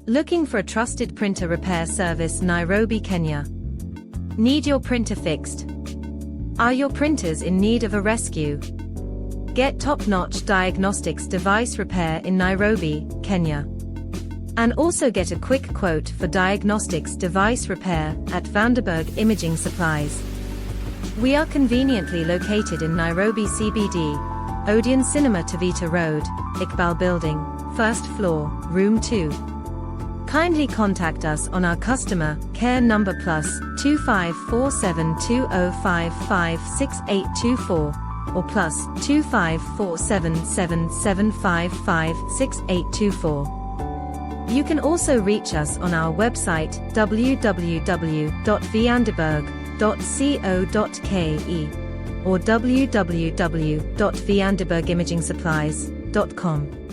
Looking for a trusted printer repair service? Nairobi, Kenya. Need your printer fixed? Are your printers in need of a rescue? Get top-notch diagnostics device repair in Nairobi, Kenya. And also get a quick quote for diagnostics device repair at Vandeberg Imaging Supplies. We are conveniently located in Nairobi CBD, Odeon Cinema Tavita Road, Iqbal Building, 1st floor, room 2. Kindly contact us on our customer care number +254720556824 or +254777556824. You can also reach us on our website www.vandeberg.co.ke or www.vandebergimimagingsupplies.com.